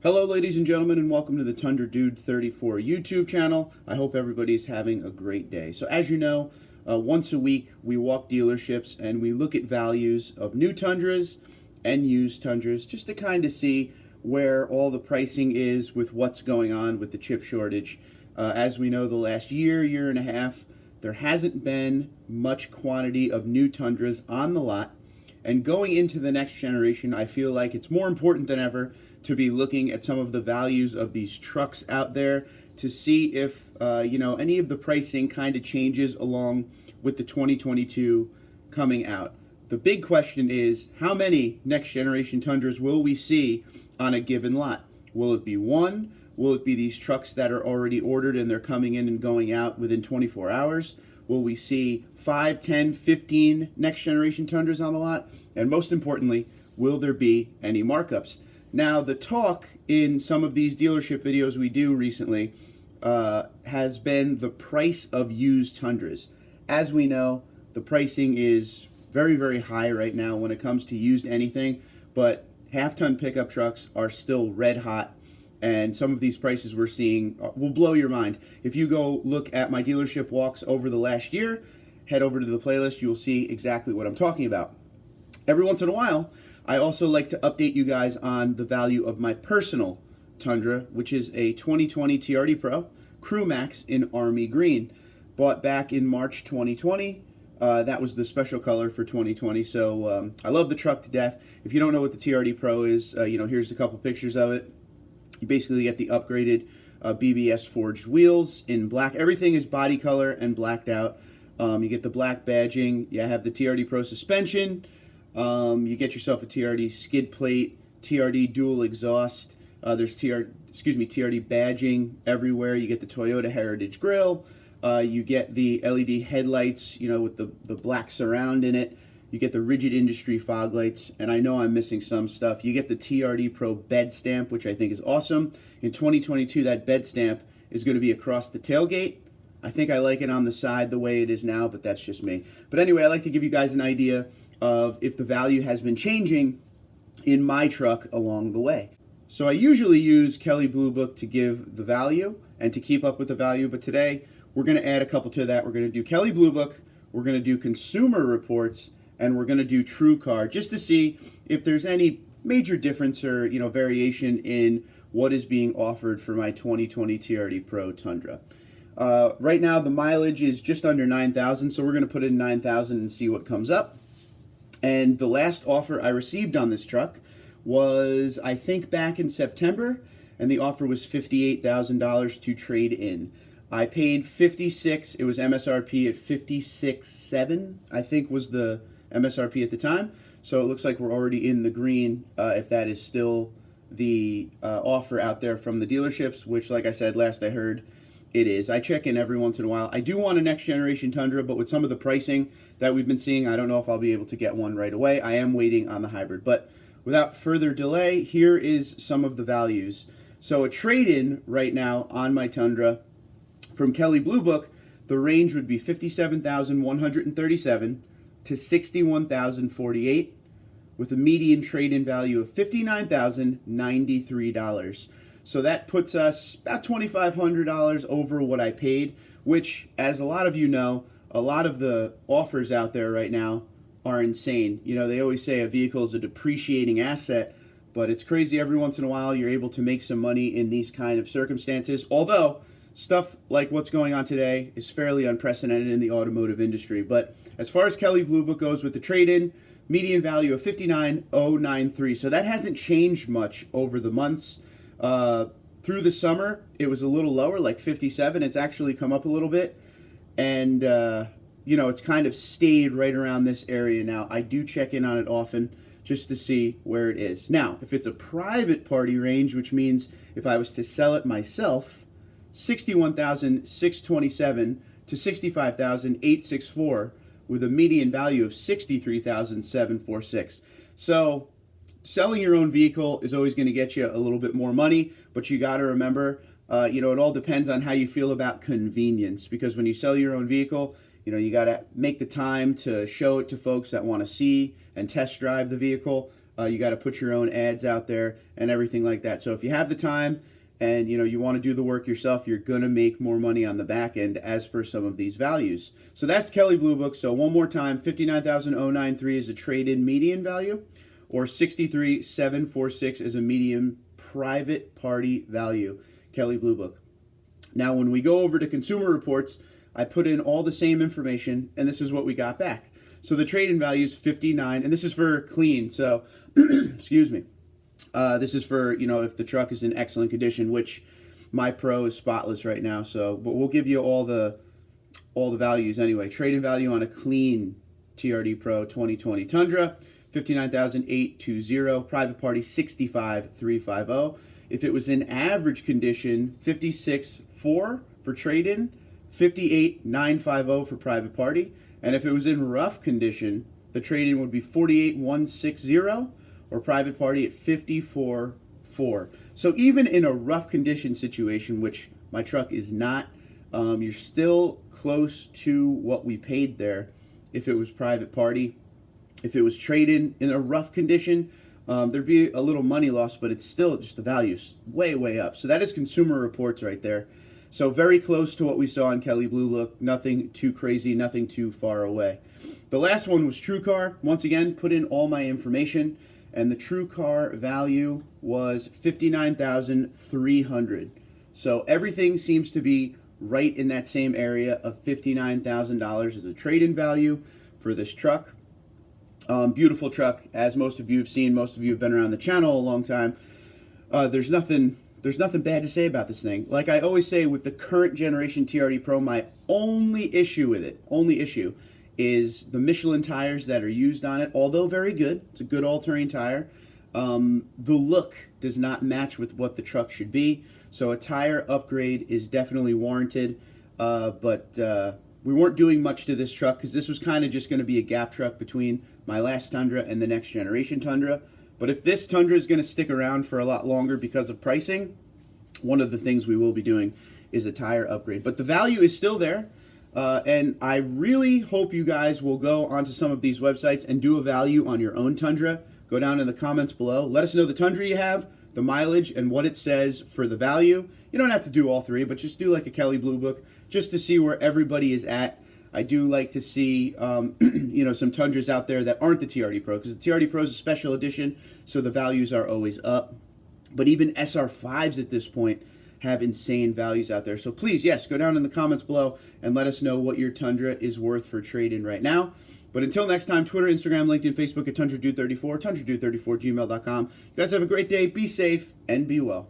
Hello ladies and gentlemen, and welcome to the Tundra Dude 34 YouTube channel. I hope everybody's having a great day. So as you know, once a week we walk dealerships and we look at values of new Tundras and used Tundras just to kind of see where all the pricing is with what's going on with the chip shortage. As we know, the last year and a half, there hasn't been much quantity of new Tundras on the lot. And going into the next generation, I feel like it's more important than ever to be looking at some of the values of these trucks out there to see if any of the pricing kind of changes along with the 2022 coming out. The big question is, how many next generation Tundras will we see on a given lot? Will it be one? Will it be these trucks that are already ordered and they're coming in and going out within 24 hours? Will we see 5, 10, 15 next generation Tundras on the lot? And most importantly, will there be any markups? Now, the talk in some of these dealership videos we do recently has been the price of used Tundras. As we know, the pricing is very, very high right now when it comes to used anything, but half-ton pickup trucks are still red hot, and some of these prices we're seeing will blow your mind. If you go look at my dealership walks over the last year, head over to the playlist, you will see exactly what I'm talking about. Every once in a while, I also like to update you guys on the value of my personal Tundra, which is a 2020 TRD Pro Crew Max in Army Green. Bought back in March 2020. That was the special color for 2020, so I love the truck to death. If you don't know what the TRD Pro is, here's a couple pictures of it. You basically get the upgraded BBS forged wheels in black. Everything is body color and blacked out. You get the black badging. You have the TRD Pro suspension. You get yourself a TRD skid plate, TRD dual exhaust. There's TRD badging everywhere. You get the Toyota Heritage grille. You get the LED headlights, with the black surround in it. You get the Rigid Industry fog lights, and I know I'm missing some stuff. You get the TRD Pro bed stamp, which I think is awesome. In 2022, that bed stamp is going to be across the tailgate. I think I like it on the side the way it is now, but that's just me. But anyway, I like to give you guys an idea of if the value has been changing in my truck along the way. So I usually use Kelley Blue Book to give the value and to keep up with the value, but today we're going to add a couple to that. We're going to do Kelley Blue Book, we're going to do consumer reports, and we're going to do TrueCar just to see if there's any major difference or variation in what is being offered for my 2020 TRD Pro Tundra. Right now the mileage is just under 9,000, so we're going to put in 9,000 and see what comes up. And the last offer I received on this truck was, I think, back in September, and the offer was $58,000 to trade in. I paid $56,000. It was MSRP at $56,700, I think was the MSRP at the time. So it looks like we're already in the green if that is still the offer out there from the dealerships, which, like I said, last I heard, it is. I check in every once in a while. I do want a next generation Tundra, but with some of the pricing that we've been seeing, I don't know if I'll be able to get one right away. I am waiting on the hybrid. But without further delay, here is some of the values. So a trade-in right now on my Tundra from Kelley Blue Book, the range would be $57,137 to $61,048 with a median trade-in value of $59,093. So that puts us about $2,500 over what I paid, which, as a lot of you know, a lot of the offers out there right now are insane. They always say a vehicle is a depreciating asset, but it's crazy every once in a while you're able to make some money in these kind of circumstances, although stuff like what's going on today is fairly unprecedented in the automotive industry. But as far as Kelley Blue Book goes with the trade-in, median value of $59,093. So that hasn't changed much over the months. Through the summer, it was a little lower, like 57. It's actually come up a little bit. And, it's kind of stayed right around this area now. I do check in on it often just to see where it is. Now, if it's a private party range, which means if I was to sell it myself, $61,627 to $65,864 with a median value of $63,746. So selling your own vehicle is always going to get you a little bit more money, but you got to remember, it all depends on how you feel about convenience, because when you sell your own vehicle, you got to make the time to show it to folks that want to see and test drive the vehicle. You got to put your own ads out there and everything like that. So if you have the time and you want to do the work yourself, you're going to make more money on the back end as per some of these values. So that's Kelley Blue Book. So one more time, 59,093 is a trade-in median value, or 63,746 is a medium private party value. Kelley Blue Book. Now, when we go over to consumer reports, I put in all the same information, and this is what we got back. So the trade-in value is 59, and this is for clean. So, excuse me. This is for, if the truck is in excellent condition, which my Pro is spotless right now. So, but we'll give you all the values anyway. Trade-in value on a clean TRD Pro 2020 Tundra, 59,820. Private party, 65,350. If it was in average condition, 56,400 for trade-in, 58,950 for private party. And if it was in rough condition, the trade-in would be 48,160, or private party at 54,400. So even in a rough condition situation, which my truck is not, you're still close to what we paid there if it was private party. If it was trade-in in a rough condition, there'd be a little money loss, but it's still just the value's way, way up. So that is consumer reports right there. So very close to what we saw in Kelley Blue Book. Nothing too crazy, nothing too far away. The last one was TrueCar. Once again, put in all my information, and the TrueCar value was 59,300. So everything seems to be right in that same area of $59,000 as a trade-in value for this truck. Beautiful truck, as most of you have seen. Most of you have been around the channel a long time. There's nothing bad to say about this thing. Like I always say, with the current generation TRD Pro, my only issue is the Michelin tires that are used on it. Although very good, it's a good all-terrain tire. The look does not match with what the truck should be. So a tire upgrade is definitely warranted. But we weren't doing much to this truck because this was kind of just going to be a gap truck between my last Tundra and the next generation Tundra. But if this Tundra is going to stick around for a lot longer because of pricing, one of the things we will be doing is a tire upgrade. But the value is still there. And I really hope you guys will go onto some of these websites and do a value on your own Tundra. Go down in the comments below. Let us know the Tundra you have, the mileage, and what it says for the value. You don't have to do all three, but just do like a Kelley Blue Book just to see where everybody is at. I do like to see, some Tundras out there that aren't the TRD Pro, because the TRD Pro is a special edition, so the values are always up. But even SR5s at this point have insane values out there. So please, yes, go down in the comments below and let us know what your Tundra is worth for trade-in right now. But until next time, Twitter, Instagram, LinkedIn, Facebook at TundraDude34, TundraDude34, gmail.com. You guys have a great day. Be safe and be well.